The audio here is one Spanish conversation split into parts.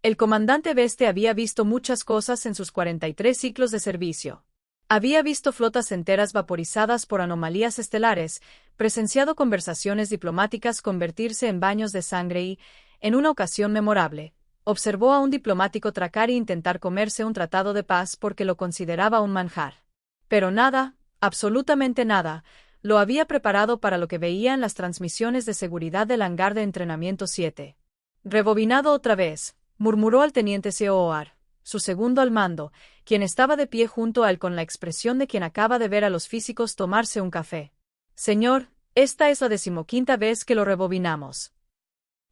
El comandante Veste había visto muchas cosas en sus 43 ciclos de servicio. Había visto flotas enteras vaporizadas por anomalías estelares, presenciado conversaciones diplomáticas convertirse en baños de sangre y, en una ocasión memorable, observó a un diplomático tracar e intentar comerse un tratado de paz porque lo consideraba un manjar. Pero nada, absolutamente nada, lo había preparado para lo que veía en las transmisiones de seguridad del hangar de entrenamiento 7. Rebobinado otra vez, murmuró al teniente Seoar, su segundo al mando, quien estaba de pie junto a él con la expresión de quien acaba de ver a los físicos tomarse un café. Señor, esta es la 15ª vez que lo rebobinamos.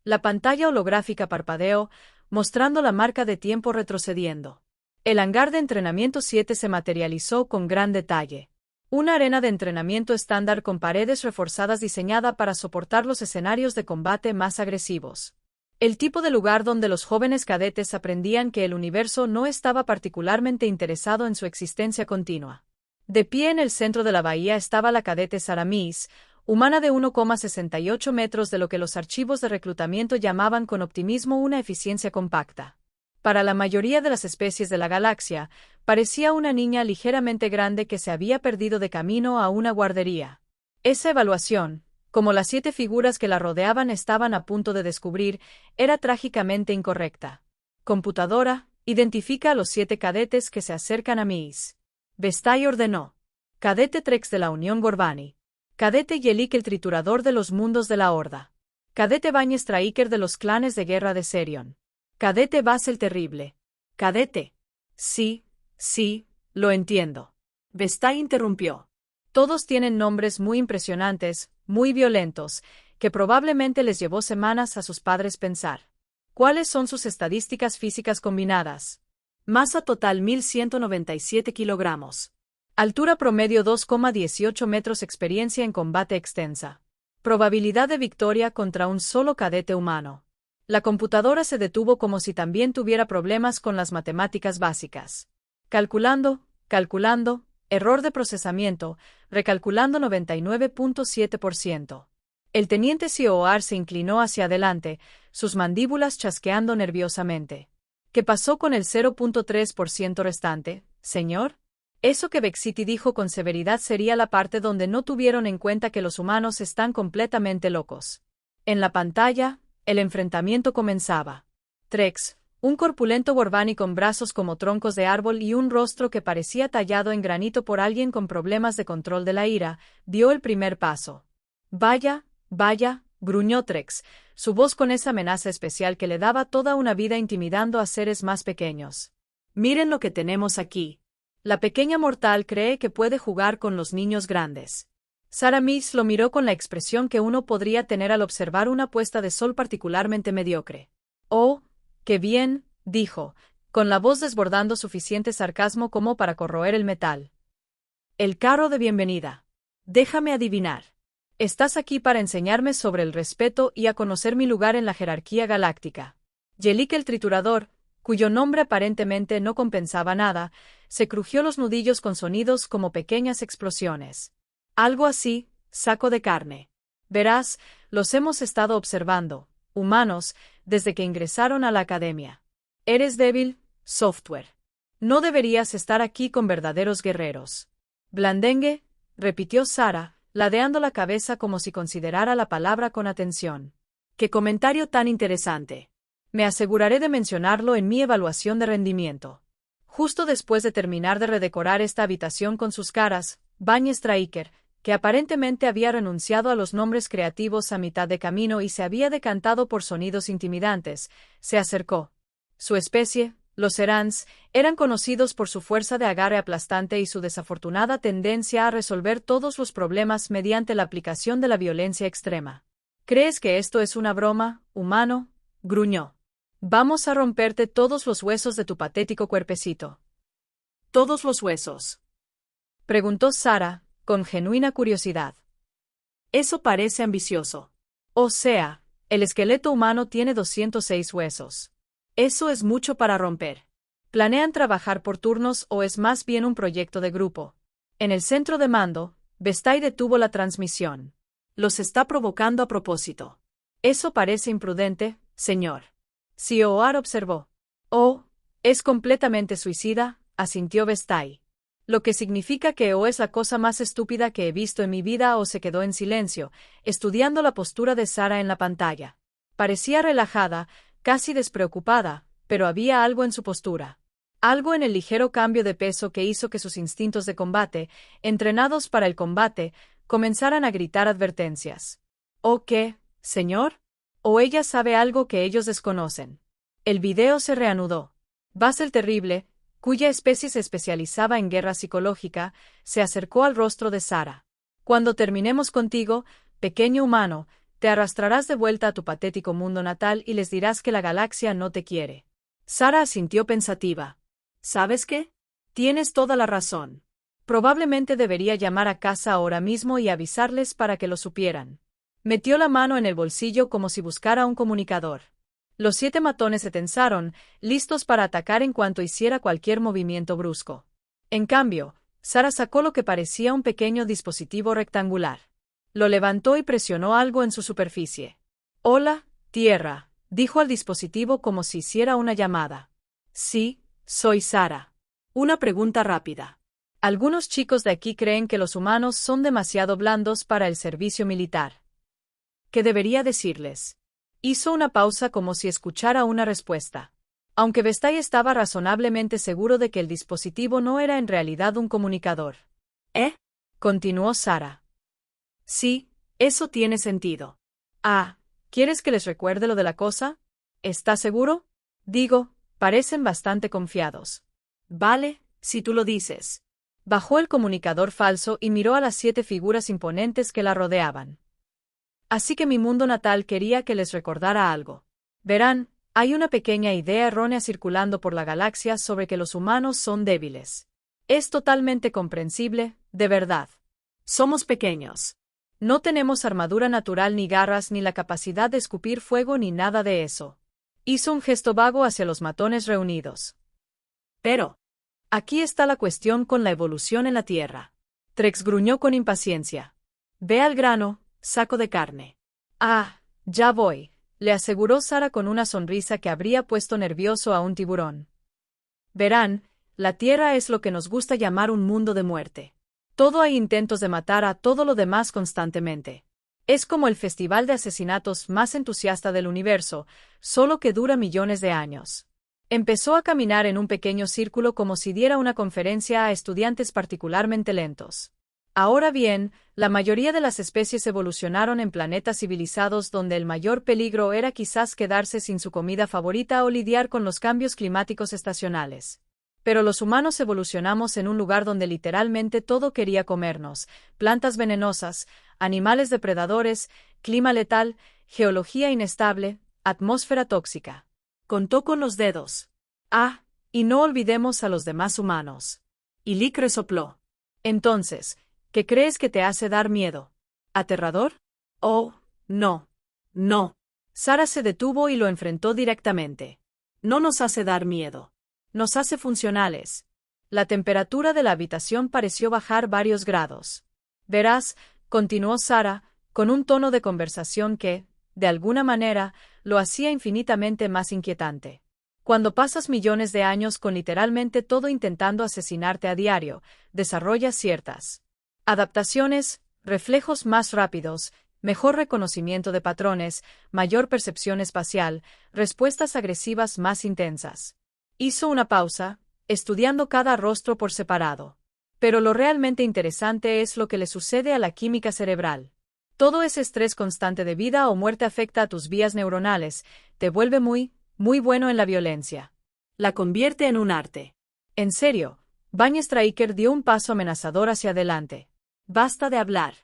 La pantalla holográfica parpadeó, mostrando la marca de tiempo retrocediendo. El hangar de entrenamiento 7 se materializó con gran detalle. Una arena de entrenamiento estándar con paredes reforzadas diseñada para soportar los escenarios de combate más agresivos. El tipo de lugar donde los jóvenes cadetes aprendían que el universo no estaba particularmente interesado en su existencia continua. De pie en el centro de la bahía estaba la cadete Saramis, humana de 1,68 metros de lo que los archivos de reclutamiento llamaban con optimismo una eficiencia compacta. Para la mayoría de las especies de la galaxia, parecía una niña ligeramente grande que se había perdido de camino a una guardería. Esa evaluación, como las 7 figuras que la rodeaban estaban a punto de descubrir, era trágicamente incorrecta. Computadora, identifica a los 7 cadetes que se acercan a Miss. Vestay ordenó. Cadete Trex de la Unión Gorbani. Cadete Yelik el triturador de los mundos de la Horda. Cadete Bañez Traiker de los clanes de guerra de Serion. Cadete Bas el terrible. Cadete. Sí, lo entiendo. Vestay interrumpió. Todos tienen nombres muy impresionantes, muy violentos, que probablemente les llevó semanas a sus padres pensar. ¿Cuáles son sus estadísticas físicas combinadas? Masa total 1197 kilogramos. Altura promedio 2,18 metros. Experiencia en combate extensa. Probabilidad de victoria contra un solo cadete humano. La computadora se detuvo como si también tuviera problemas con las matemáticas básicas. Calculando, error de procesamiento, recalculando 99.7%. El teniente Seoar se inclinó hacia adelante, sus mandíbulas chasqueando nerviosamente. ¿Qué pasó con el 0.3% restante, señor? Eso que Vexiti dijo con severidad sería la parte donde no tuvieron en cuenta que los humanos están completamente locos. En la pantalla, el enfrentamiento comenzaba. Trex, un corpulento Gorbani con brazos como troncos de árbol y un rostro que parecía tallado en granito por alguien con problemas de control de la ira, dio el primer paso. Vaya, gruñó Trex, su voz con esa amenaza especial que le daba toda una vida intimidando a seres más pequeños. Miren lo que tenemos aquí. La pequeña mortal cree que puede jugar con los niños grandes. Saramis lo miró con la expresión que uno podría tener al observar una puesta de sol particularmente mediocre. Oh, qué bien, dijo, con la voz desbordando suficiente sarcasmo como para corroer el metal. El carro de bienvenida. Déjame adivinar. Estás aquí para enseñarme sobre el respeto y a conocer mi lugar en la jerarquía galáctica. Yelik el triturador, cuyo nombre aparentemente no compensaba nada, se crujió los nudillos con sonidos como pequeñas explosiones. Algo así, saco de carne. Verás, los hemos estado observando, humanos, desde que ingresaron a la academia. Eres débil, software. No deberías estar aquí con verdaderos guerreros. Blandengue, repitió Sara, ladeando la cabeza como si considerara la palabra con atención. ¡Qué comentario tan interesante! Me aseguraré de mencionarlo en mi evaluación de rendimiento. Justo después de terminar de redecorar esta habitación con sus caras, Bañez Traiker, que aparentemente había renunciado a los nombres creativos a mitad de camino y se había decantado por sonidos intimidantes, se acercó. Su especie, los Serans, eran conocidos por su fuerza de agarre aplastante y su desafortunada tendencia a resolver todos los problemas mediante la aplicación de la violencia extrema. ¿Crees que esto es una broma, humano? Gruñó. Vamos a romperte todos los huesos de tu patético cuerpecito. ¿Todos los huesos?, preguntó Sara, con genuina curiosidad. Eso parece ambicioso. O sea, el esqueleto humano tiene 206 huesos. Eso es mucho para romper. ¿Planean trabajar por turnos o es más bien un proyecto de grupo? En el centro de mando, Vestay detuvo la transmisión. Los está provocando a propósito. Eso parece imprudente, señor. Seoar observó. Oh, es completamente suicida, asintió Vestai. Lo que significa que o es la cosa más estúpida que he visto en mi vida o se quedó en silencio, estudiando la postura de Sara en la pantalla. Parecía relajada, casi despreocupada, pero había algo en su postura. Algo en el ligero cambio de peso que hizo que sus instintos de combate, entrenados para el combate, comenzaran a gritar advertencias. ¿O qué, señor? ¿O ella sabe algo que ellos desconocen? El video se reanudó. Bas el Terrible, cuya especie se especializaba en guerra psicológica, se acercó al rostro de Sara. Cuando terminemos contigo, pequeño humano, te arrastrarás de vuelta a tu patético mundo natal y les dirás que la galaxia no te quiere. Sara asintió pensativa. ¿Sabes qué? Tienes toda la razón. Probablemente debería llamar a casa ahora mismo y avisarles para que lo supieran. Metió la mano en el bolsillo como si buscara un comunicador. Los 7 matones se tensaron, listos para atacar en cuanto hiciera cualquier movimiento brusco. En cambio, Sara sacó lo que parecía un pequeño dispositivo rectangular. Lo levantó y presionó algo en su superficie. «Hola, Tierra», dijo al dispositivo como si hiciera una llamada. «Sí, soy Sara. Una pregunta rápida. Algunos chicos de aquí creen que los humanos son demasiado blandos para el servicio militar. ¿Qué debería decirles?» Hizo una pausa como si escuchara una respuesta. Aunque Vestai estaba razonablemente seguro de que el dispositivo no era en realidad un comunicador. Continuó Sara. Sí, eso tiene sentido. Ah, ¿quieres que les recuerde lo de la cosa? ¿Estás seguro? Digo, parecen bastante confiados. Vale, si tú lo dices. Bajó el comunicador falso y miró a las 7 figuras imponentes que la rodeaban. Así que mi mundo natal quería que les recordara algo. Verán, hay una pequeña idea errónea circulando por la galaxia sobre que los humanos son débiles. Es totalmente comprensible, de verdad. Somos pequeños. No tenemos armadura natural ni garras ni la capacidad de escupir fuego ni nada de eso. Hizo un gesto vago hacia los matones reunidos. Pero aquí está la cuestión con la evolución en la Tierra. Trex gruñó con impaciencia. Ve al grano, saco de carne. Ah, ya voy, le aseguró Sara con una sonrisa que habría puesto nervioso a un tiburón. Verán, la Tierra es lo que nos gusta llamar un mundo de muerte. Todo hay intentos de matar a todo lo demás constantemente. Es como el festival de asesinatos más entusiasta del universo, solo que dura millones de años. Empezó a caminar en un pequeño círculo como si diera una conferencia a estudiantes particularmente lentos. Ahora bien, la mayoría de las especies evolucionaron en planetas civilizados donde el mayor peligro era quizás quedarse sin su comida favorita o lidiar con los cambios climáticos estacionales. Pero los humanos evolucionamos en un lugar donde literalmente todo quería comernos: plantas venenosas, animales depredadores, clima letal, geología inestable, atmósfera tóxica. Contó con los dedos. Ah, y no olvidemos a los demás humanos. Y Lick resopló. Entonces, ¿qué crees que te hace dar miedo? ¿Aterrador? Oh, no. No. Sara se detuvo y lo enfrentó directamente. No nos hace dar miedo. Nos hace funcionales. La temperatura de la habitación pareció bajar varios grados. Verás, continuó Sara, con un tono de conversación que, de alguna manera, lo hacía infinitamente más inquietante. Cuando pasas millones de años con literalmente todo intentando asesinarte a diario, desarrollas ciertas adaptaciones, reflejos más rápidos, mejor reconocimiento de patrones, mayor percepción espacial, respuestas agresivas más intensas. Hizo una pausa, estudiando cada rostro por separado. Pero lo realmente interesante es lo que le sucede a la química cerebral. Todo ese estrés constante de vida o muerte afecta a tus vías neuronales, te vuelve muy bueno en la violencia. La convierte en un arte. En serio, Bany Striker dio un paso amenazador hacia adelante. Basta de hablar.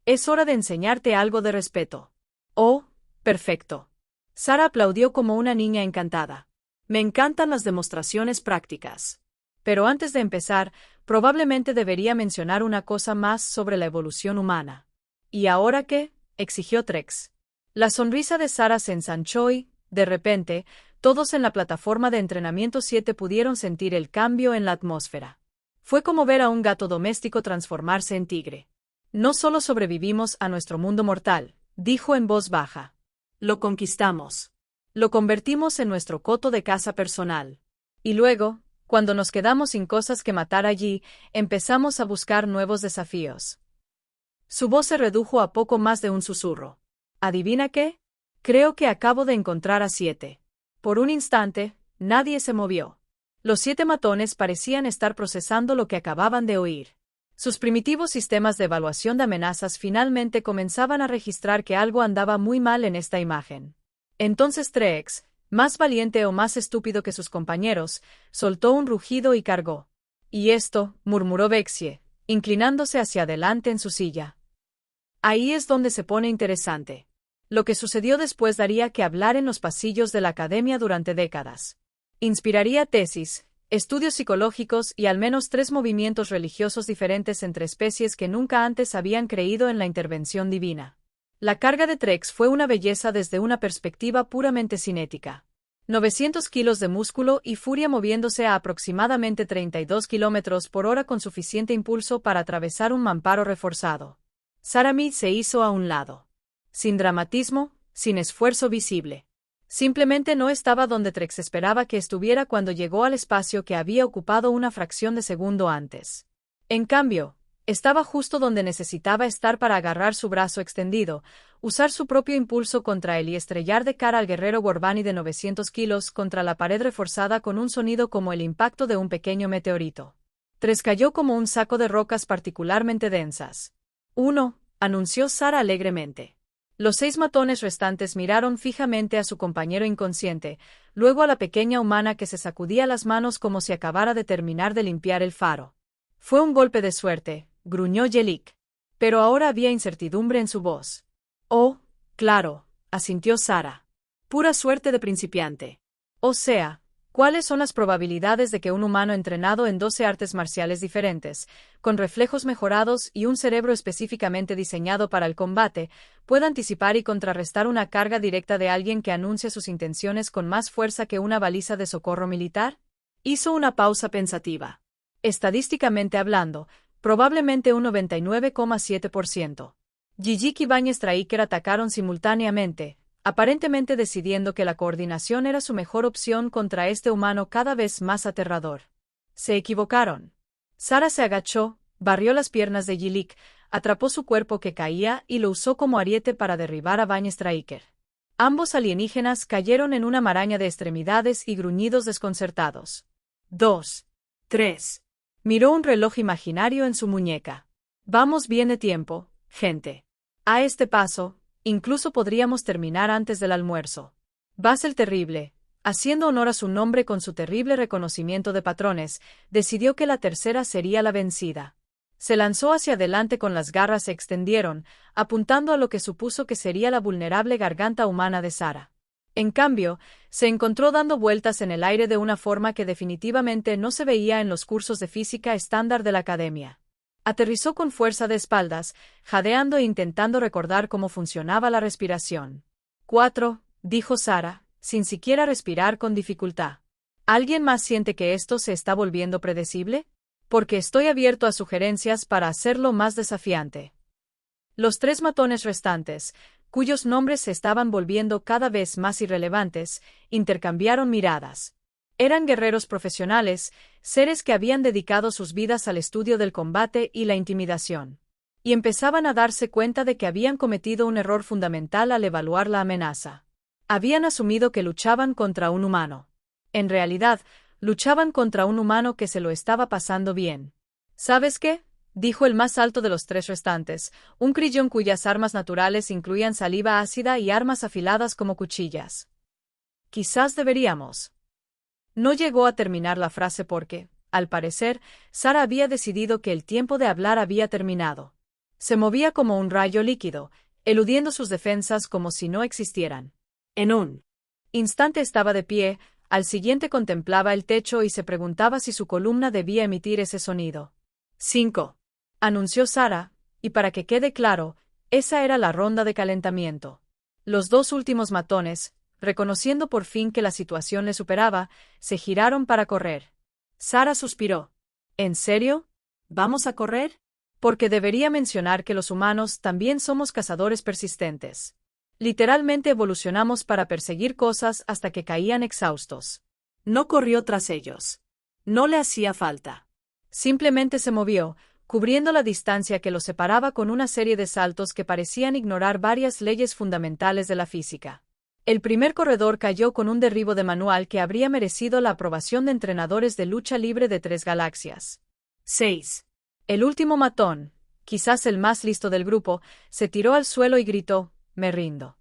Es hora de enseñarte algo de respeto. Oh, perfecto. Sara aplaudió como una niña encantada. Me encantan las demostraciones prácticas. Pero antes de empezar, probablemente debería mencionar una cosa más sobre la evolución humana. ¿Y ahora qué?, exigió Trex. La sonrisa de Sara se ensanchó y, de repente, todos en la plataforma de entrenamiento 7 pudieron sentir el cambio en la atmósfera. Fue como ver a un gato doméstico transformarse en tigre. No solo sobrevivimos a nuestro mundo mortal, dijo en voz baja. Lo conquistamos. Lo convertimos en nuestro coto de caza personal. Y luego, cuando nos quedamos sin cosas que matar allí, empezamos a buscar nuevos desafíos. Su voz se redujo a poco más de un susurro. ¿Adivina qué? Creo que acabo de encontrar a 7. Por un instante, nadie se movió. Los 7 matones parecían estar procesando lo que acababan de oír. Sus primitivos sistemas de evaluación de amenazas finalmente comenzaban a registrar que algo andaba muy mal en esta imagen. Entonces Trex, más valiente o más estúpido que sus compañeros, soltó un rugido y cargó. «Y esto», murmuró Vexie, inclinándose hacia adelante en su silla. Ahí es donde se pone interesante. Lo que sucedió después daría que hablar en los pasillos de la academia durante décadas. Inspiraría tesis, estudios psicológicos y al menos 3 movimientos religiosos diferentes entre especies que nunca antes habían creído en la intervención divina. La carga de Trex fue una belleza desde una perspectiva puramente cinética. 900 kilos de músculo y furia moviéndose a aproximadamente 32 kilómetros por hora con suficiente impulso para atravesar un mamparo reforzado. Sarah Mead se hizo a un lado. Sin dramatismo, sin esfuerzo visible. Simplemente no estaba donde Trex esperaba que estuviera cuando llegó al espacio que había ocupado una fracción de segundo antes. En cambio, estaba justo donde necesitaba estar para agarrar su brazo extendido, usar su propio impulso contra él y estrellar de cara al guerrero Gorbani de 900 kilos contra la pared reforzada con un sonido como el impacto de un pequeño meteorito. Trex cayó como un saco de rocas particularmente densas. 1, anunció Sarah alegremente. Los 6 matones restantes miraron fijamente a su compañero inconsciente, luego a la pequeña humana que se sacudía las manos como si acabara de terminar de limpiar el faro. Fue un golpe de suerte, gruñó Yelik. Pero ahora había incertidumbre en su voz. Oh, claro, asintió Sarah. Pura suerte de principiante. O sea, ¿cuáles son las probabilidades de que un humano entrenado en 12 artes marciales diferentes, con reflejos mejorados y un cerebro específicamente diseñado para el combate, pueda anticipar y contrarrestar una carga directa de alguien que anuncia sus intenciones con más fuerza que una baliza de socorro militar? Hizo una pausa pensativa. Estadísticamente hablando, probablemente un 99,7%. Gigik y Bañez-Traiker atacaron simultáneamente, aparentemente decidiendo que la coordinación era su mejor opción contra este humano cada vez más aterrador. Se equivocaron. Sarah se agachó, barrió las piernas de Yilik, atrapó su cuerpo que caía y lo usó como ariete para derribar a Bañez-Traiker. Ambos alienígenas cayeron en una maraña de extremidades y gruñidos desconcertados. 2. 3. Miró un reloj imaginario en su muñeca. Vamos bien de tiempo, gente. A este paso, incluso podríamos terminar antes del almuerzo. Bas el Terrible, haciendo honor a su nombre con su terrible reconocimiento de patrones, decidió que la tercera sería la vencida. Se lanzó hacia adelante con las garras se extendieron, apuntando a lo que supuso que sería la vulnerable garganta humana de Sarah. En cambio, se encontró dando vueltas en el aire de una forma que definitivamente no se veía en los cursos de física estándar de la academia. Aterrizó con fuerza de espaldas, jadeando e intentando recordar cómo funcionaba la respiración. 4, dijo Sarah, sin siquiera respirar con dificultad. ¿Alguien más siente que esto se está volviendo predecible? Porque estoy abierto a sugerencias para hacerlo más desafiante. Los 3 matones restantes, cuyos nombres se estaban volviendo cada vez más irrelevantes, intercambiaron miradas. Eran guerreros profesionales, seres que habían dedicado sus vidas al estudio del combate y la intimidación. Y empezaban a darse cuenta de que habían cometido un error fundamental al evaluar la amenaza. Habían asumido que luchaban contra un humano. En realidad, luchaban contra un humano que se lo estaba pasando bien. ¿Sabes qué?, dijo el más alto de los 3 restantes, un crillón cuyas armas naturales incluían saliva ácida y armas afiladas como cuchillas. Quizás deberíamos. No llegó a terminar la frase porque, al parecer, Sarah había decidido que el tiempo de hablar había terminado. Se movía como un rayo líquido, eludiendo sus defensas como si no existieran. En un instante estaba de pie, al siguiente contemplaba el techo y se preguntaba si su columna debía emitir ese sonido. 5. Anunció Sarah, y para que quede claro, esa era la ronda de calentamiento. Los 2 últimos matones, reconociendo por fin que la situación le superaba, se giraron para correr. Sarah suspiró. ¿En serio? ¿Vamos a correr? Porque debería mencionar que los humanos también somos cazadores persistentes. Literalmente evolucionamos para perseguir cosas hasta que caían exhaustos. No corrió tras ellos. No le hacía falta. Simplemente se movió, cubriendo la distancia que los separaba con una serie de saltos que parecían ignorar varias leyes fundamentales de la física. El primer corredor cayó con un derribo de manual que habría merecido la aprobación de entrenadores de lucha libre de 3 galaxias. 6. El último matón, quizás el más listo del grupo, se tiró al suelo y gritó: «Me rindo.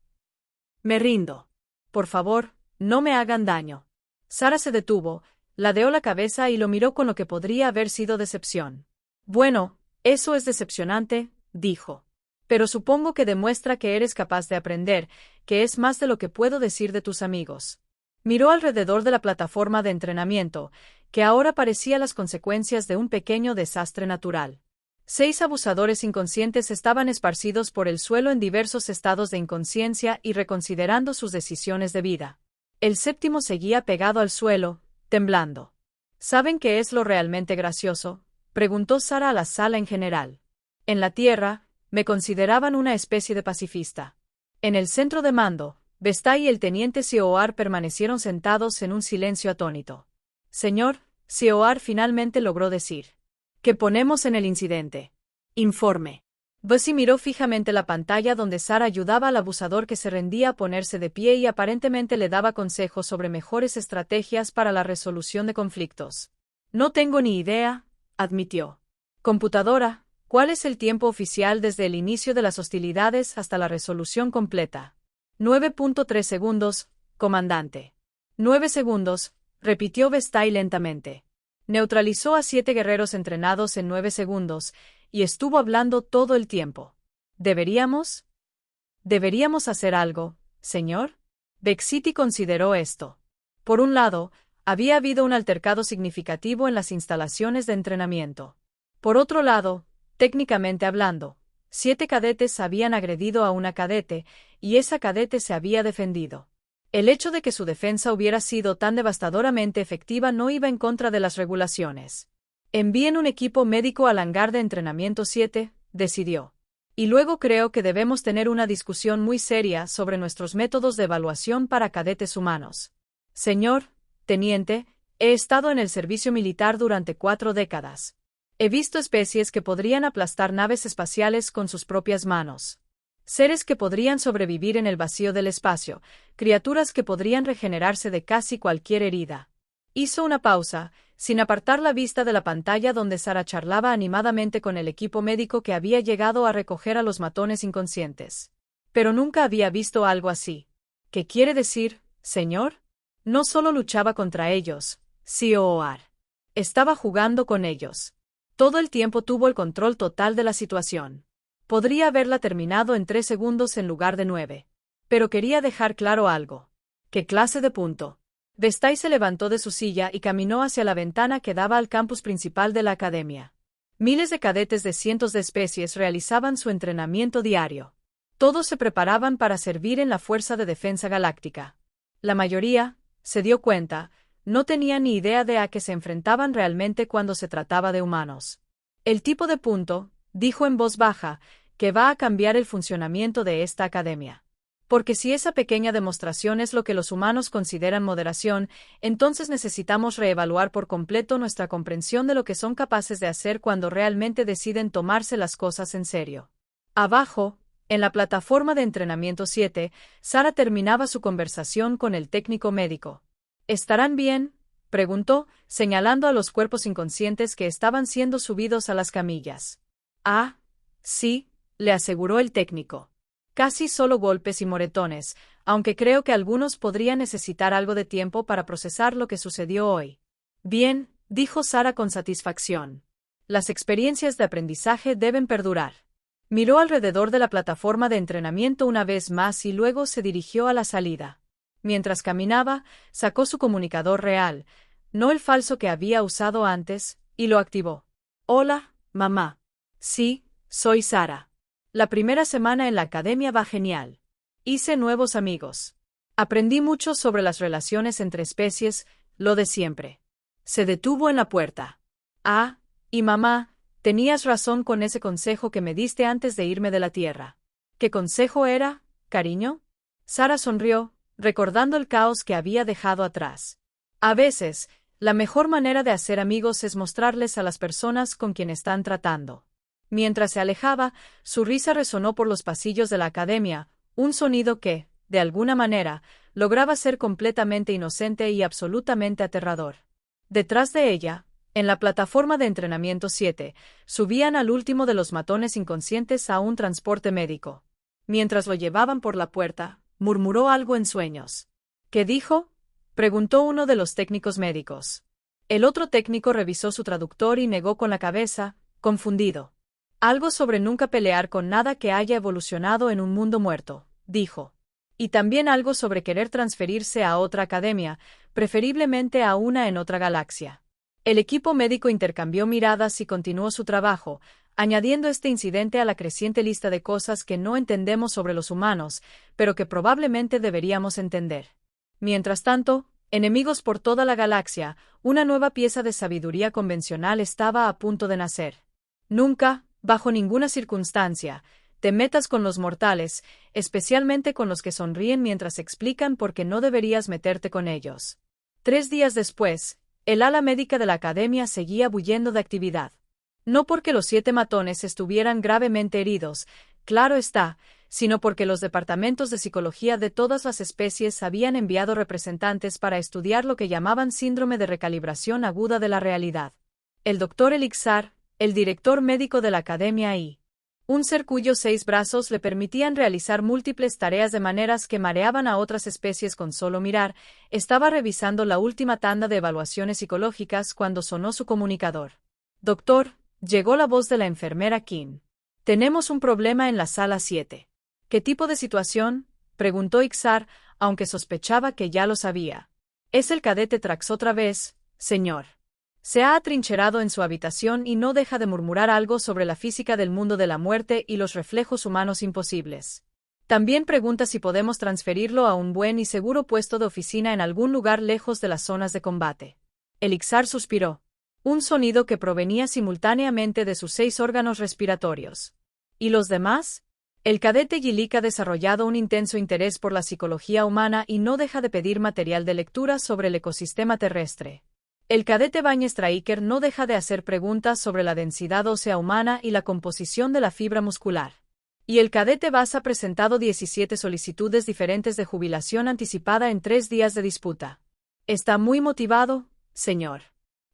Me rindo. Por favor, no me hagan daño». Sara se detuvo, ladeó la cabeza y lo miró con lo que podría haber sido decepción. «Bueno, eso es decepcionante», dijo. «Pero supongo que demuestra que eres capaz de aprender, que es más de lo que puedo decir de tus amigos». Miró alrededor de la plataforma de entrenamiento, que ahora parecía las consecuencias de un pequeño desastre natural. 6 abusadores inconscientes estaban esparcidos por el suelo en diversos estados de inconsciencia y reconsiderando sus decisiones de vida. El 7º seguía pegado al suelo, temblando. «¿Saben qué es lo realmente gracioso?», preguntó Sara a la sala en general. «En la Tierra, me consideraban una especie de pacifista». En el centro de mando, Vestay y el teniente Sioar permanecieron sentados en un silencio atónito. «Señor», Sioar finalmente logró decir. «¿Qué ponemos en el incidente?». «Informe». Bussy miró fijamente la pantalla donde Sara ayudaba al abusador que se rendía a ponerse de pie y aparentemente le daba consejos sobre mejores estrategias para la resolución de conflictos. «No tengo ni idea», admitió. «Computadora, ¿cuál es el tiempo oficial desde el inicio de las hostilidades hasta la resolución completa?» 9.3 segundos, comandante. 9 segundos, repitió Vestay lentamente. Neutralizó a 7 guerreros entrenados en 9 segundos, y estuvo hablando todo el tiempo. ¿Deberíamos? ¿Deberíamos hacer algo, señor? Vexity consideró esto. Por un lado, había habido un altercado significativo en las instalaciones de entrenamiento. Por otro lado, técnicamente hablando, 7 cadetes habían agredido a una cadete, y esa cadete se había defendido. El hecho de que su defensa hubiera sido tan devastadoramente efectiva no iba en contra de las regulaciones. «Envíen un equipo médico al hangar de entrenamiento 7», decidió. «Y luego creo que debemos tener una discusión muy seria sobre nuestros métodos de evaluación para cadetes humanos». «Señor, teniente, he estado en el servicio militar durante 4 décadas. He visto especies que podrían aplastar naves espaciales con sus propias manos. Seres que podrían sobrevivir en el vacío del espacio, criaturas que podrían regenerarse de casi cualquier herida». Hizo una pausa, sin apartar la vista de la pantalla donde Sara charlaba animadamente con el equipo médico que había llegado a recoger a los matones inconscientes. «Pero nunca había visto algo así». «¿Qué quiere decir, señor?» «No solo luchaba contra ellos, Sioar. Estaba jugando con ellos. Todo el tiempo tuvo el control total de la situación. Podría haberla terminado en 3 segundos en lugar de 9. Pero quería dejar claro algo». «¿Qué clase de punto?». Vestay se levantó de su silla y caminó hacia la ventana que daba al campus principal de la academia. Miles de cadetes de cientos de especies realizaban su entrenamiento diario. Todos se preparaban para servir en la Fuerza de Defensa Galáctica. La mayoría, se dio cuenta, no tenía ni idea de a qué se enfrentaban realmente cuando se trataba de humanos. «El tipo de punto», dijo en voz baja, «que va a cambiar el funcionamiento de esta academia. Porque si esa pequeña demostración es lo que los humanos consideran moderación, entonces necesitamos reevaluar por completo nuestra comprensión de lo que son capaces de hacer cuando realmente deciden tomarse las cosas en serio». Abajo, en la plataforma de entrenamiento 7, Sara terminaba su conversación con el técnico médico. «¿Estarán bien?», preguntó, señalando a los cuerpos inconscientes que estaban siendo subidos a las camillas. «Ah, sí», le aseguró el técnico. «Casi solo golpes y moretones, aunque creo que algunos podrían necesitar algo de tiempo para procesar lo que sucedió hoy». «Bien», dijo Sara con satisfacción. «Las experiencias de aprendizaje deben perdurar». Miró alrededor de la plataforma de entrenamiento una vez más y luego se dirigió a la salida. Mientras caminaba, sacó su comunicador real, no el falso que había usado antes, y lo activó. «Hola, mamá. Sí, soy Sara. La primera semana en la academia va genial. Hice nuevos amigos. Aprendí mucho sobre las relaciones entre especies, lo de siempre». Se detuvo en la puerta. «Ah, y mamá, tenías razón con ese consejo que me diste antes de irme de la Tierra». «¿Qué consejo era, cariño?». Sara sonrió, recordando el caos que había dejado atrás. A veces, la mejor manera de hacer amigos es mostrarles a las personas con quien están tratando. Mientras se alejaba, su risa resonó por los pasillos de la academia, un sonido que, de alguna manera, lograba ser completamente inocente y absolutamente aterrador. Detrás de ella, en la plataforma de entrenamiento 7, subían al último de los matones inconscientes a un transporte médico. Mientras lo llevaban por la puerta, murmuró algo en sueños. ¿Qué dijo?, preguntó uno de los técnicos médicos. El otro técnico revisó su traductor y negó con la cabeza, confundido. Algo sobre nunca pelear con nada que haya evolucionado en un mundo muerto, dijo. Y también algo sobre querer transferirse a otra academia, preferiblemente a una en otra galaxia. El equipo médico intercambió miradas y continuó su trabajo, añadiendo este incidente a la creciente lista de cosas que no entendemos sobre los humanos, pero que probablemente deberíamos entender. Mientras tanto, enemigos por toda la galaxia, una nueva pieza de sabiduría convencional estaba a punto de nacer. Nunca, bajo ninguna circunstancia, te metas con los mortales, especialmente con los que sonríen mientras explican por qué no deberías meterte con ellos. 3 días después, el ala médica de la academia seguía bullendo de actividad. No porque los 7 matones estuvieran gravemente heridos, claro está, sino porque los departamentos de psicología de todas las especies habían enviado representantes para estudiar lo que llamaban síndrome de recalibración aguda de la realidad. El Dr. Elixir, el director médico de la academia y un ser cuyos 6 brazos le permitían realizar múltiples tareas de maneras que mareaban a otras especies con solo mirar, estaba revisando la última tanda de evaluaciones psicológicas cuando sonó su comunicador. Doctor, llegó la voz de la enfermera Kim. Tenemos un problema en la sala 7. ¿Qué tipo de situación?, preguntó Ixar, aunque sospechaba que ya lo sabía. Es el cadete Trax otra vez, señor. Se ha atrincherado en su habitación y no deja de murmurar algo sobre la física del mundo de la muerte y los reflejos humanos imposibles. También pregunta si podemos transferirlo a un buen y seguro puesto de oficina en algún lugar lejos de las zonas de combate. Elixir suspiró. Un sonido que provenía simultáneamente de sus 6 órganos respiratorios. ¿Y los demás? El cadete Gillick ha desarrollado un intenso interés por la psicología humana y no deja de pedir material de lectura sobre el ecosistema terrestre. El cadete Bany Straker no deja de hacer preguntas sobre la densidad ósea humana y la composición de la fibra muscular. Y el cadete Bass ha presentado 17 solicitudes diferentes de jubilación anticipada en 3 días de disputa. Está muy motivado, señor.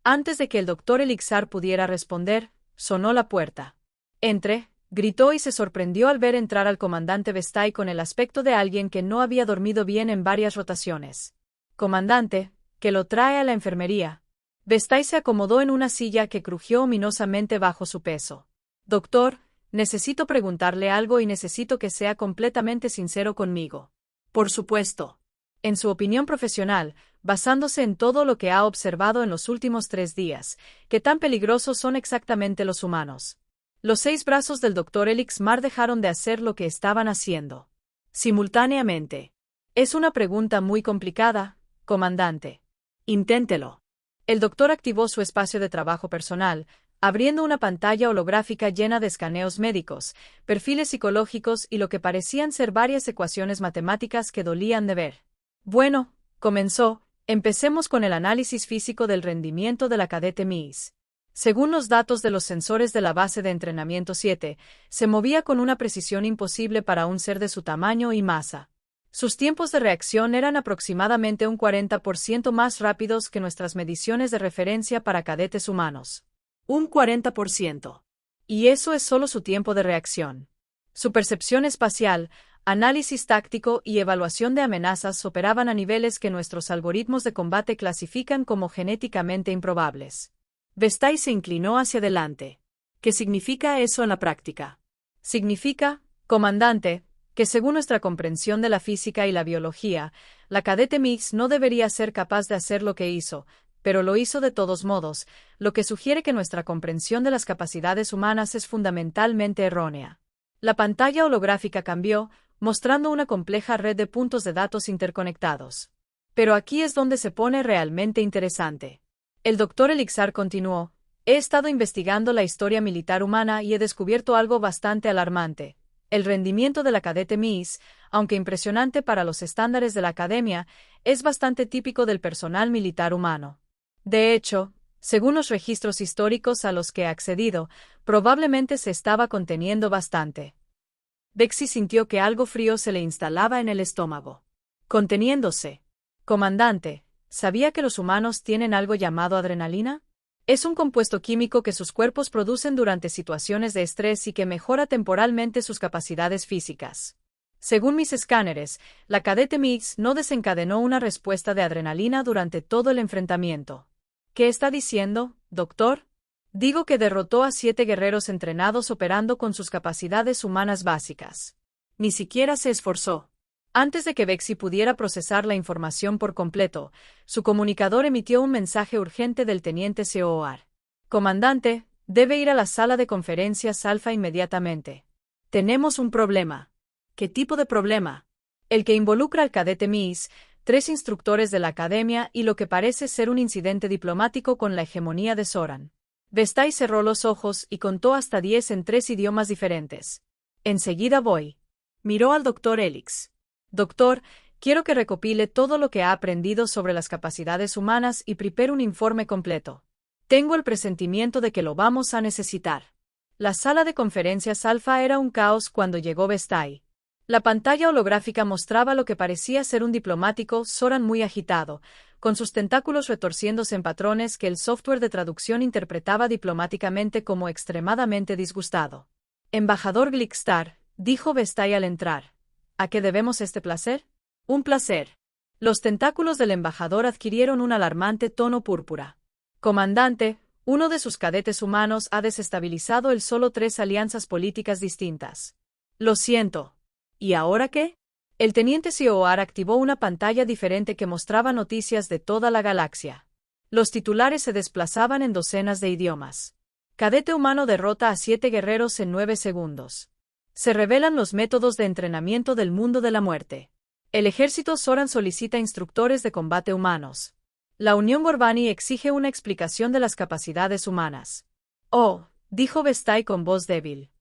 Antes de que el Dr. Elixir pudiera responder, sonó la puerta. Entre, gritó y se sorprendió al ver entrar al comandante Vestay con el aspecto de alguien que no había dormido bien en varias rotaciones. Comandante, que lo trae a la enfermería. Vestay se acomodó en una silla que crujió ominosamente bajo su peso. Doctor, necesito preguntarle algo y necesito que sea completamente sincero conmigo. Por supuesto. En su opinión profesional, basándose en todo lo que ha observado en los últimos 3 días, ¿qué tan peligrosos son exactamente los humanos? Los 6 brazos del Dr. Elixir dejaron de hacer lo que estaban haciendo. Simultáneamente. Es una pregunta muy complicada, comandante. Inténtelo. El doctor activó su espacio de trabajo personal, abriendo una pantalla holográfica llena de escaneos médicos, perfiles psicológicos y lo que parecían ser varias ecuaciones matemáticas que dolían de ver. Bueno, comenzó, empecemos con el análisis físico del rendimiento de la cadete Miss. Según los datos de los sensores de la base de entrenamiento 7, se movía con una precisión imposible para un ser de su tamaño y masa. Sus tiempos de reacción eran aproximadamente un 40% más rápidos que nuestras mediciones de referencia para cadetes humanos. Un 40%. Y eso es solo su tiempo de reacción. Su percepción espacial, análisis táctico y evaluación de amenazas operaban a niveles que nuestros algoritmos de combate clasifican como genéticamente improbables. Vestay se inclinó hacia adelante. ¿Qué significa eso en la práctica? Significa, comandante, que según nuestra comprensión de la física y la biología, la cadete Mix no debería ser capaz de hacer lo que hizo, pero lo hizo de todos modos, lo que sugiere que nuestra comprensión de las capacidades humanas es fundamentalmente errónea. La pantalla holográfica cambió, mostrando una compleja red de puntos de datos interconectados. Pero aquí es donde se pone realmente interesante. El Dr. Elixir continuó, he estado investigando la historia militar humana y he descubierto algo bastante alarmante. El rendimiento de la cadete Miss, aunque impresionante para los estándares de la academia, es bastante típico del personal militar humano. De hecho, según los registros históricos a los que he accedido, probablemente se estaba conteniendo bastante. Bexy sintió que algo frío se le instalaba en el estómago. Conteniéndose. Comandante, ¿sabía que los humanos tienen algo llamado adrenalina? Es un compuesto químico que sus cuerpos producen durante situaciones de estrés y que mejora temporalmente sus capacidades físicas. Según mis escáneres, la cadete Mix no desencadenó una respuesta de adrenalina durante todo el enfrentamiento. ¿Qué está diciendo, doctor? Digo que derrotó a 7 guerreros entrenados operando con sus capacidades humanas básicas. Ni siquiera se esforzó. Antes de que Bexy pudiera procesar la información por completo, su comunicador emitió un mensaje urgente del teniente Seoar. Comandante, debe ir a la sala de conferencias Alfa inmediatamente. Tenemos un problema. ¿Qué tipo de problema? El que involucra al cadete Miss, 3 instructores de la academia y lo que parece ser un incidente diplomático con la hegemonía de Soran. Vestai cerró los ojos y contó hasta 10 en 3 idiomas diferentes. Enseguida voy. Miró al doctor Elix. Doctor, quiero que recopile todo lo que ha aprendido sobre las capacidades humanas y prepare un informe completo. Tengo el presentimiento de que lo vamos a necesitar. La sala de conferencias Alfa era un caos cuando llegó Vestai. La pantalla holográfica mostraba lo que parecía ser un diplomático Soran muy agitado, con sus tentáculos retorciéndose en patrones que el software de traducción interpretaba diplomáticamente como extremadamente disgustado. Embajador Glickstar, dijo Vestai al entrar. ¿A qué debemos este placer? Un placer. Los tentáculos del embajador adquirieron un alarmante tono púrpura. Comandante, uno de sus cadetes humanos ha desestabilizado el solo 3 alianzas políticas distintas. Lo siento. ¿Y ahora qué? El teniente Seoar activó una pantalla diferente que mostraba noticias de toda la galaxia. Los titulares se desplazaban en docenas de idiomas. Cadete humano derrota a 7 guerreros en 9 segundos. Se revelan los métodos de entrenamiento del mundo de la muerte. El ejército Soran solicita instructores de combate humanos. La Unión Borbani exige una explicación de las capacidades humanas. Oh, dijo Vestai con voz débil.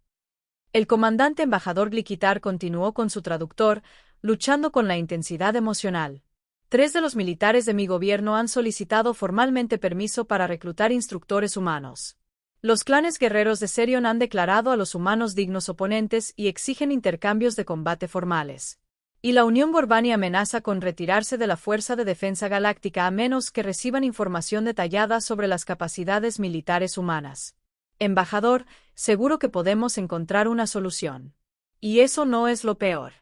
El comandante embajador Glikitar continuó con su traductor, luchando con la intensidad emocional. 3 de los militares de mi gobierno han solicitado formalmente permiso para reclutar instructores humanos. Los clanes guerreros de Serion han declarado a los humanos dignos oponentes y exigen intercambios de combate formales. Y la Unión Borbani amenaza con retirarse de la Fuerza de Defensa Galáctica a menos que reciban información detallada sobre las capacidades militares humanas. Embajador, seguro que podemos encontrar una solución. Y eso no es lo peor.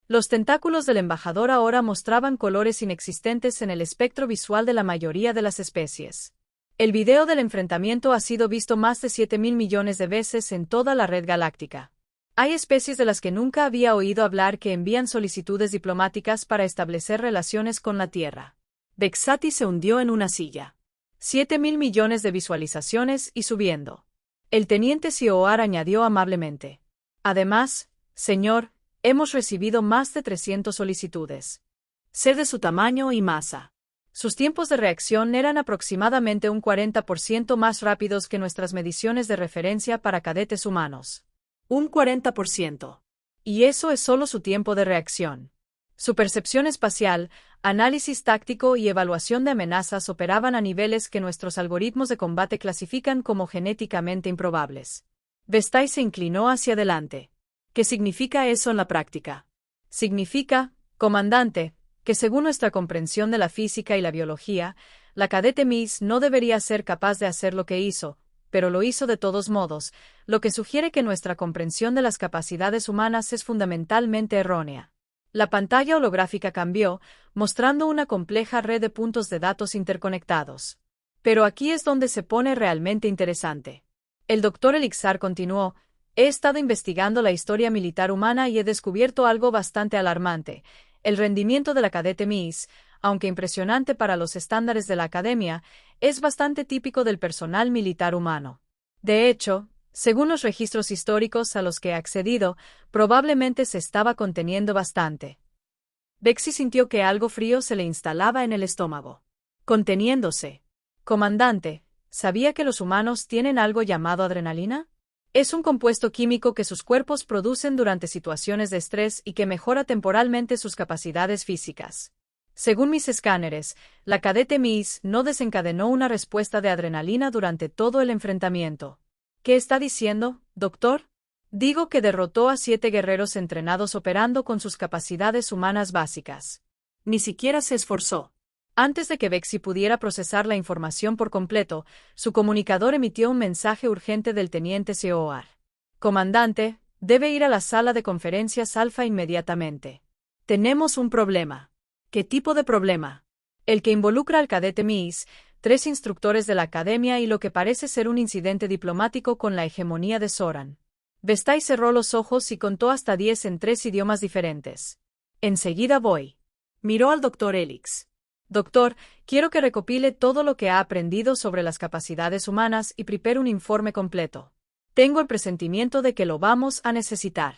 Los tentáculos del embajador ahora mostraban colores inexistentes en el espectro visual de la mayoría de las especies. El video del enfrentamiento ha sido visto más de 7.000 millones de veces en toda la red galáctica. Hay especies de las que nunca había oído hablar que envían solicitudes diplomáticas para establecer relaciones con la Tierra. Vexati se hundió en una silla. 7.000 millones de visualizaciones y subiendo. El teniente Seoar añadió amablemente. Además, señor, hemos recibido más de 300 solicitudes. Ser de su tamaño y masa. Sus tiempos de reacción eran aproximadamente un 40% más rápidos que nuestras mediciones de referencia para cadetes humanos. Un 40%. Y eso es solo su tiempo de reacción. Su percepción espacial, análisis táctico y evaluación de amenazas operaban a niveles que nuestros algoritmos de combate clasifican como genéticamente improbables. Vestai se inclinó hacia adelante. ¿Qué significa eso en la práctica? Significa, comandante, que según nuestra comprensión de la física y la biología, la cadete Miss no debería ser capaz de hacer lo que hizo, pero lo hizo de todos modos, lo que sugiere que nuestra comprensión de las capacidades humanas es fundamentalmente errónea. La pantalla holográfica cambió, mostrando una compleja red de puntos de datos interconectados. Pero aquí es donde se pone realmente interesante. El doctor Elixar continuó, he estado investigando la historia militar humana y he descubierto algo bastante alarmante. El rendimiento de la cadete Miss, aunque impresionante para los estándares de la academia, es bastante típico del personal militar humano. De hecho, según los registros históricos a los que he accedido, probablemente se estaba conteniendo bastante. Bexy sintió que algo frío se le instalaba en el estómago. Conteniéndose. Comandante, ¿sabía que los humanos tienen algo llamado adrenalina? Es un compuesto químico que sus cuerpos producen durante situaciones de estrés y que mejora temporalmente sus capacidades físicas. Según mis escáneres, la cadete Miss no desencadenó una respuesta de adrenalina durante todo el enfrentamiento. ¿Qué está diciendo, doctor? Digo que derrotó a 7 guerreros entrenados operando con sus capacidades humanas básicas. Ni siquiera se esforzó. Antes de que Bexy pudiera procesar la información por completo, su comunicador emitió un mensaje urgente del teniente Seoar. Comandante, debe ir a la sala de conferencias Alfa inmediatamente. Tenemos un problema. ¿Qué tipo de problema? El que involucra al cadete Miss, 3 instructores de la academia y lo que parece ser un incidente diplomático con la hegemonía de Soran. Vestay cerró los ojos y contó hasta 10 en 3 idiomas diferentes. Enseguida voy. Miró al doctor Elix. Doctor, quiero que recopile todo lo que ha aprendido sobre las capacidades humanas y prepare un informe completo. Tengo el presentimiento de que lo vamos a necesitar.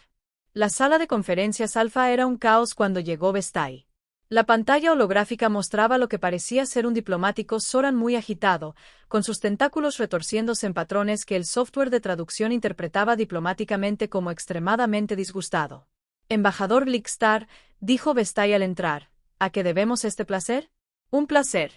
La sala de conferencias Alfa era un caos cuando llegó Vestay. La pantalla holográfica mostraba lo que parecía ser un diplomático Soran muy agitado, con sus tentáculos retorciéndose en patrones que el software de traducción interpretaba diplomáticamente como extremadamente disgustado. Embajador Blickstar, dijo Vestay al entrar, ¿a qué debemos este placer? Un placer.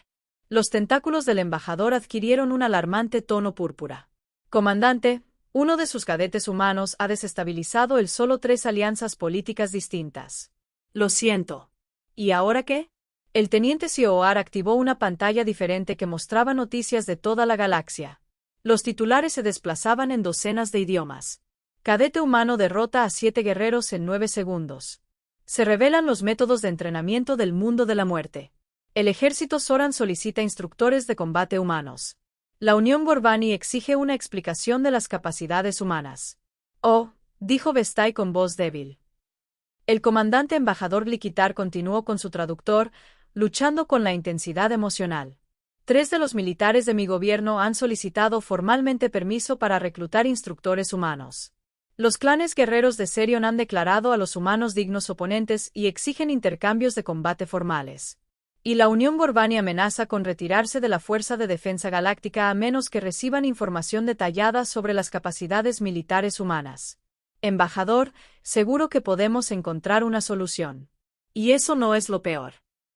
Los tentáculos del embajador adquirieron un alarmante tono púrpura. Comandante, uno de sus cadetes humanos ha desestabilizado el solo 3 alianzas políticas distintas. Lo siento. ¿Y ahora qué? El teniente Seoar activó una pantalla diferente que mostraba noticias de toda la galaxia. Los titulares se desplazaban en docenas de idiomas. Cadete humano derrota a 7 guerreros en 9 segundos. Se revelan los métodos de entrenamiento del mundo de la muerte. El ejército Soran solicita instructores de combate humanos. La Unión Gorbani exige una explicación de las capacidades humanas. Oh, dijo Vestay con voz débil. El comandante embajador Blikitar continuó con su traductor, luchando con la intensidad emocional. 3 de los militares de mi gobierno han solicitado formalmente permiso para reclutar instructores humanos. Los clanes guerreros de Serion han declarado a los humanos dignos oponentes y exigen intercambios de combate formales. Y la Unión Gorbani amenaza con retirarse de la Fuerza de Defensa Galáctica a menos que reciban información detallada sobre las capacidades militares humanas. Embajador, seguro que podemos encontrar una solución. Y eso no es lo peor.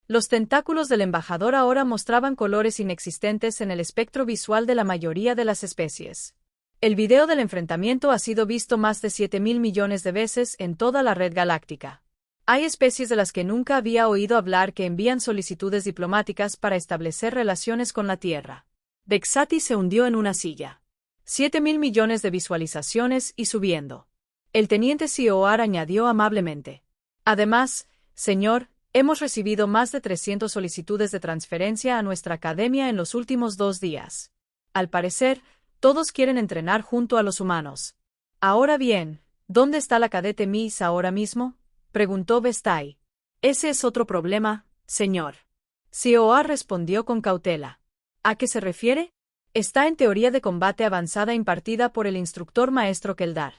Los tentáculos del embajador ahora mostraban colores inexistentes en el espectro visual de la mayoría de las especies. El video del enfrentamiento ha sido visto más de 7.000 millones de veces en toda la red galáctica. Hay especies de las que nunca había oído hablar que envían solicitudes diplomáticas para establecer relaciones con la Tierra. Vexati se hundió en una silla. 7.000 millones de visualizaciones y subiendo. El teniente Seoar añadió amablemente. Además, señor, hemos recibido más de 300 solicitudes de transferencia a nuestra academia en los últimos 2 días. Al parecer, todos quieren entrenar junto a los humanos. Ahora bien, ¿dónde está la cadete Miss ahora mismo?, preguntó Vestay. Ese es otro problema, señor. Seoar respondió con cautela. ¿A qué se refiere? Está en teoría de combate avanzada impartida por el instructor maestro Keldar.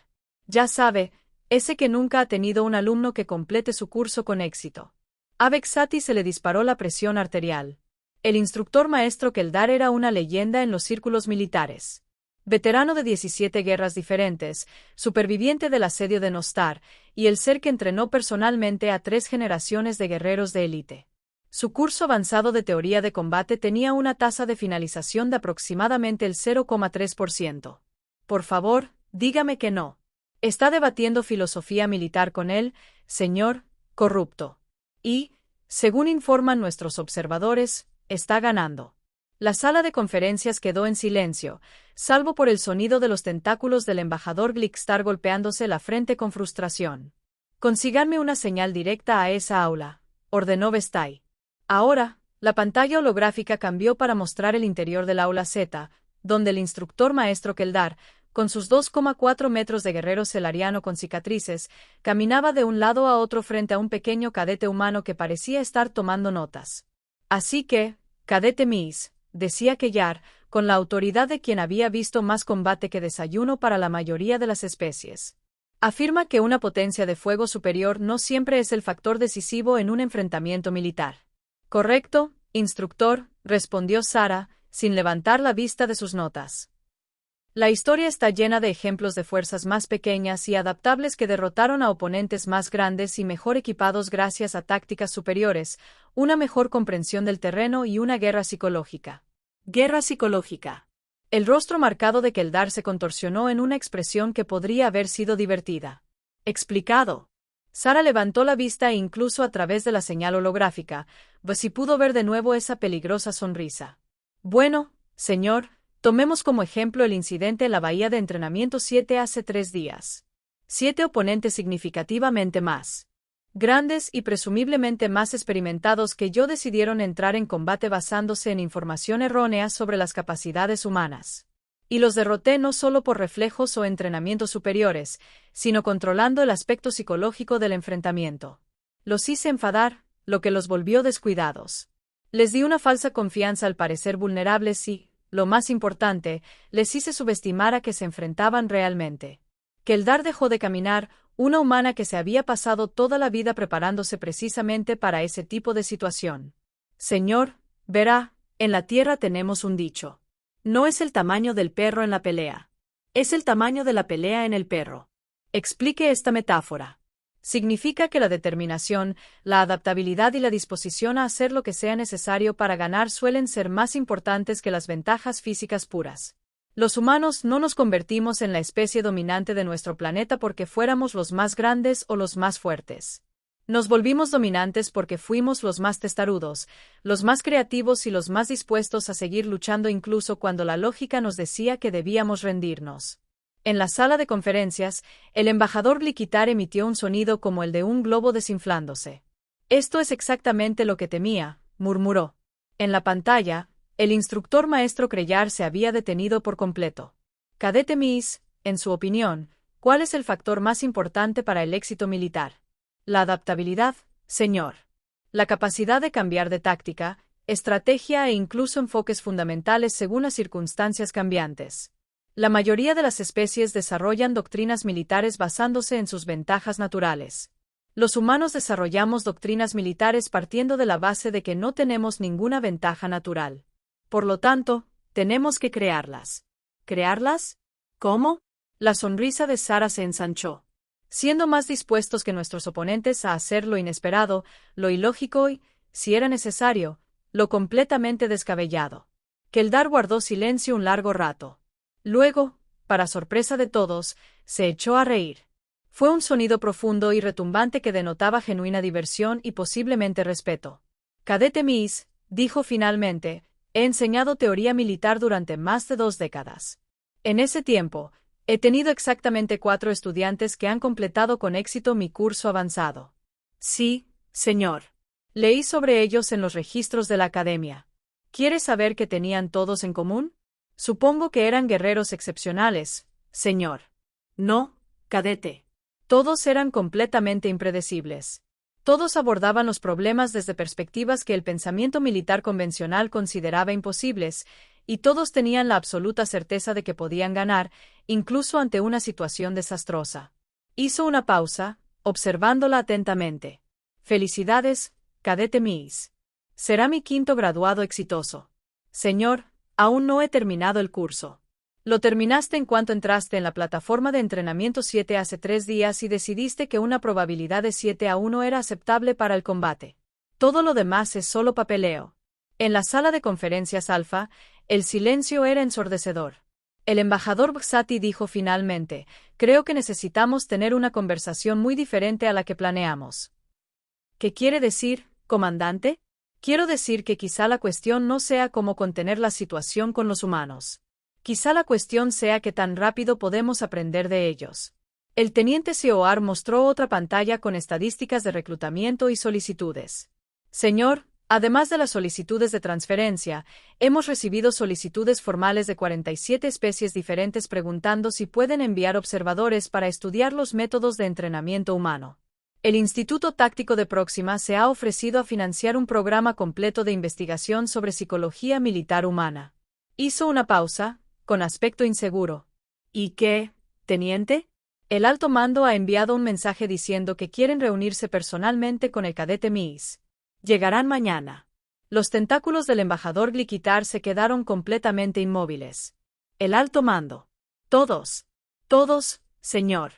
Ya sabe, ese que nunca ha tenido un alumno que complete su curso con éxito. A Vexati se le disparó la presión arterial. El instructor maestro Keldar era una leyenda en los círculos militares. Veterano de 17 guerras diferentes, superviviente del asedio de Nostar, y el ser que entrenó personalmente a 3 generaciones de guerreros de élite. Su curso avanzado de teoría de combate tenía una tasa de finalización de aproximadamente el 0,3%. Por favor, dígame que no. Está debatiendo filosofía militar con él, señor, corrupto. Y, según informan nuestros observadores, está ganando. La sala de conferencias quedó en silencio, salvo por el sonido de los tentáculos del embajador Blickstar golpeándose la frente con frustración. Consíganme una señal directa a esa aula, ordenó Vestay. Ahora, la pantalla holográfica cambió para mostrar el interior del aula Z, donde el instructor maestro Keldar, con sus 2,4 metros de guerrero celariano con cicatrices, caminaba de un lado a otro frente a un pequeño cadete humano que parecía estar tomando notas. Así que, cadete Miss, decía Kellar, con la autoridad de quien había visto más combate que desayuno para la mayoría de las especies. Afirma que una potencia de fuego superior no siempre es el factor decisivo en un enfrentamiento militar. Correcto, instructor, respondió Sara, sin levantar la vista de sus notas. La historia está llena de ejemplos de fuerzas más pequeñas y adaptables que derrotaron a oponentes más grandes y mejor equipados gracias a tácticas superiores, una mejor comprensión del terreno y una guerra psicológica. Guerra psicológica. El rostro marcado de Keldar se contorsionó en una expresión que podría haber sido divertida. Explicado. Sara levantó la vista e incluso a través de la señal holográfica, Bussy pudo ver de nuevo esa peligrosa sonrisa. Bueno, señor, tomemos como ejemplo el incidente en la bahía de entrenamiento 7 hace 3 días. 7 oponentes significativamente más grandes y presumiblemente más experimentados que yo decidieron entrar en combate basándose en información errónea sobre las capacidades humanas. Y los derroté no solo por reflejos o entrenamientos superiores, sino controlando el aspecto psicológico del enfrentamiento. Los hice enfadar, lo que los volvió descuidados. Les di una falsa confianza al parecer vulnerables y, lo más importante, les hice subestimar a que se enfrentaban realmente. Keldar dejó de caminar, una humana que se había pasado toda la vida preparándose precisamente para ese tipo de situación. Señor, verá, en la tierra tenemos un dicho. No es el tamaño del perro en la pelea. Es el tamaño de la pelea en el perro. Explique esta metáfora. Significa que la determinación, la adaptabilidad y la disposición a hacer lo que sea necesario para ganar suelen ser más importantes que las ventajas físicas puras. Los humanos no nos convertimos en la especie dominante de nuestro planeta porque fuéramos los más grandes o los más fuertes. Nos volvimos dominantes porque fuimos los más testarudos, los más creativos y los más dispuestos a seguir luchando incluso cuando la lógica nos decía que debíamos rendirnos. En la sala de conferencias, el embajador Glikitar emitió un sonido como el de un globo desinflándose. Esto es exactamente lo que temía, murmuró. En la pantalla, el instructor maestro Kreyar se había detenido por completo. Cadete Miss, en su opinión, ¿cuál es el factor más importante para el éxito militar? La adaptabilidad, señor. La capacidad de cambiar de táctica, estrategia e incluso enfoques fundamentales según las circunstancias cambiantes. La mayoría de las especies desarrollan doctrinas militares basándose en sus ventajas naturales. Los humanos desarrollamos doctrinas militares partiendo de la base de que no tenemos ninguna ventaja natural. Por lo tanto, tenemos que crearlas. ¿Crearlas? ¿Cómo? La sonrisa de Sara se ensanchó. Siendo más dispuestos que nuestros oponentes a hacer lo inesperado, lo ilógico y, si era necesario, lo completamente descabellado. Keldar guardó silencio un largo rato. Luego, para sorpresa de todos, se echó a reír. Fue un sonido profundo y retumbante que denotaba genuina diversión y posiblemente respeto. Cadete Miss, dijo finalmente, he enseñado teoría militar durante más de 2 décadas. En ese tiempo, he tenido exactamente 4 estudiantes que han completado con éxito mi curso avanzado. Sí, señor. Leí sobre ellos en los registros de la academia. ¿Quiere saber qué tenían todos en común? Supongo que eran guerreros excepcionales, señor. No, cadete. Todos eran completamente impredecibles. Todos abordaban los problemas desde perspectivas que el pensamiento militar convencional consideraba imposibles, y todos tenían la absoluta certeza de que podían ganar, incluso ante una situación desastrosa. Hizo una pausa, observándola atentamente. Felicidades, cadete Miss. Será mi 5º graduado exitoso. Señor, aún no he terminado el curso. Lo terminaste en cuanto entraste en la plataforma de entrenamiento 7 hace 3 días y decidiste que una probabilidad de 7-1 era aceptable para el combate. Todo lo demás es solo papeleo. En la sala de conferencias Alfa, el silencio era ensordecedor. El embajador Bxati dijo finalmente, creo que necesitamos tener una conversación muy diferente a la que planeamos. ¿Qué quiere decir, comandante? Quiero decir que quizá la cuestión no sea cómo contener la situación con los humanos. Quizá la cuestión sea qué tan rápido podemos aprender de ellos. El teniente Seoar mostró otra pantalla con estadísticas de reclutamiento y solicitudes. Señor, además de las solicitudes de transferencia, hemos recibido solicitudes formales de 47 especies diferentes preguntando si pueden enviar observadores para estudiar los métodos de entrenamiento humano. El Instituto Táctico de Próxima se ha ofrecido a financiar un programa completo de investigación sobre psicología militar humana. Hizo una pausa, con aspecto inseguro. ¿Y qué, teniente? El alto mando ha enviado un mensaje diciendo que quieren reunirse personalmente con el cadete Miss. Llegarán mañana. Los tentáculos del embajador Glikitar se quedaron completamente inmóviles. El alto mando. Todos. Todos, señor.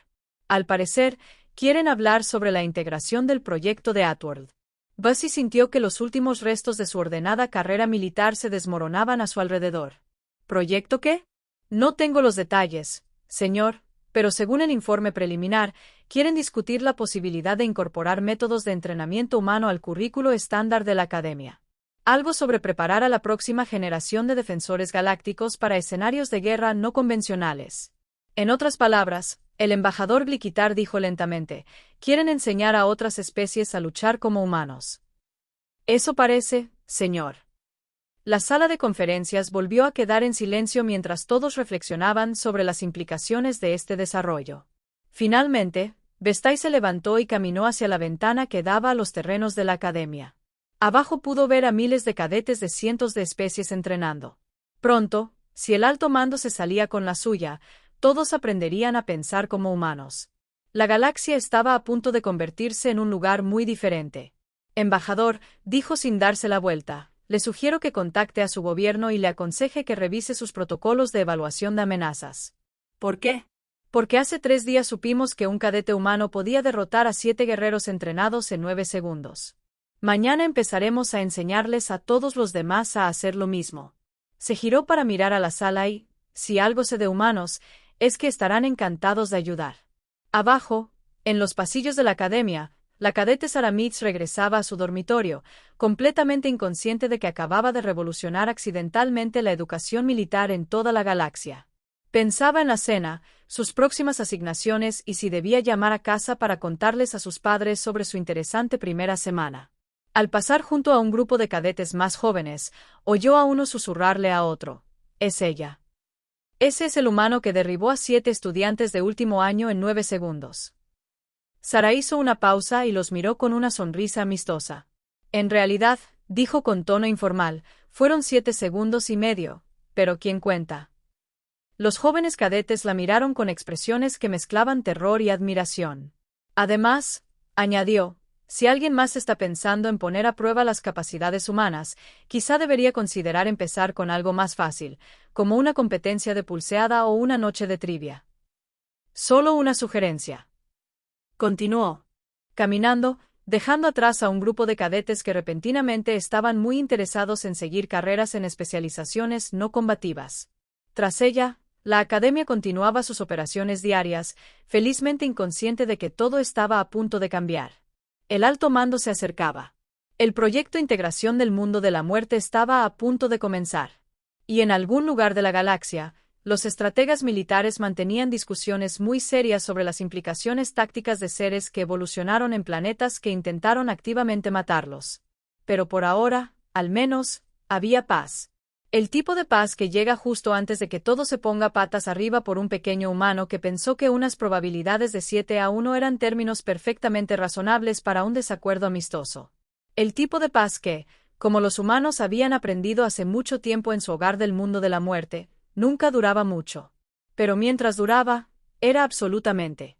Al parecer, quieren hablar sobre la integración del proyecto de Atworld. Bussy sintió que los últimos restos de su ordenada carrera militar se desmoronaban a su alrededor. ¿Proyecto qué? No tengo los detalles, señor, pero según el informe preliminar, quieren discutir la posibilidad de incorporar métodos de entrenamiento humano al currículo estándar de la Academia. Algo sobre preparar a la próxima generación de defensores galácticos para escenarios de guerra no convencionales. En otras palabras, el embajador Blikitar dijo lentamente, quieren enseñar a otras especies a luchar como humanos. Eso parece, señor. La sala de conferencias volvió a quedar en silencio mientras todos reflexionaban sobre las implicaciones de este desarrollo. Finalmente, Vestai se levantó y caminó hacia la ventana que daba a los terrenos de la Academia. Abajo pudo ver a miles de cadetes de cientos de especies entrenando. Pronto, si el alto mando se salía con la suya, todos aprenderían a pensar como humanos. La galaxia estaba a punto de convertirse en un lugar muy diferente. Embajador, dijo sin darse la vuelta, le sugiero que contacte a su gobierno y le aconseje que revise sus protocolos de evaluación de amenazas. ¿Por qué? Porque hace 3 días supimos que un cadete humano podía derrotar a 7 guerreros entrenados en 9 segundos. Mañana empezaremos a enseñarles a todos los demás a hacer lo mismo. Se giró para mirar a la sala y, si algo sé de humanos, es que estarán encantados de ayudar. Abajo, en los pasillos de la Academia, la cadete Sarah Mitz regresaba a su dormitorio, completamente inconsciente de que acababa de revolucionar accidentalmente la educación militar en toda la galaxia. Pensaba en la cena, sus próximas asignaciones y si debía llamar a casa para contarles a sus padres sobre su interesante primera semana. Al pasar junto a un grupo de cadetes más jóvenes, oyó a uno susurrarle a otro, «Es ella. Ese es el humano que derribó a 7 estudiantes de último año en 9 segundos». Sarah hizo una pausa y los miró con una sonrisa amistosa. En realidad, dijo con tono informal, fueron 7 segundos y medio, pero ¿quién cuenta? Los jóvenes cadetes la miraron con expresiones que mezclaban terror y admiración. Además, añadió, si alguien más está pensando en poner a prueba las capacidades humanas, quizá debería considerar empezar con algo más fácil, como una competencia de pulseada o una noche de trivia. Solo una sugerencia. Continuó. Caminando, dejando atrás a un grupo de cadetes que repentinamente estaban muy interesados en seguir carreras en especializaciones no combativas. Tras ella, la Academia continuaba sus operaciones diarias, felizmente inconsciente de que todo estaba a punto de cambiar. El alto mando se acercaba. El proyecto Integración del Mundo de la Muerte estaba a punto de comenzar. Y en algún lugar de la galaxia, los estrategas militares mantenían discusiones muy serias sobre las implicaciones tácticas de seres que evolucionaron en planetas que intentaron activamente matarlos. Pero por ahora, al menos, había paz. El tipo de paz que llega justo antes de que todo se ponga patas arriba por un pequeño humano que pensó que unas probabilidades de 7-1 eran términos perfectamente razonables para un desacuerdo amistoso. El tipo de paz que, como los humanos habían aprendido hace mucho tiempo en su hogar del mundo de la muerte, nunca duraba mucho. Pero mientras duraba, era absolutamente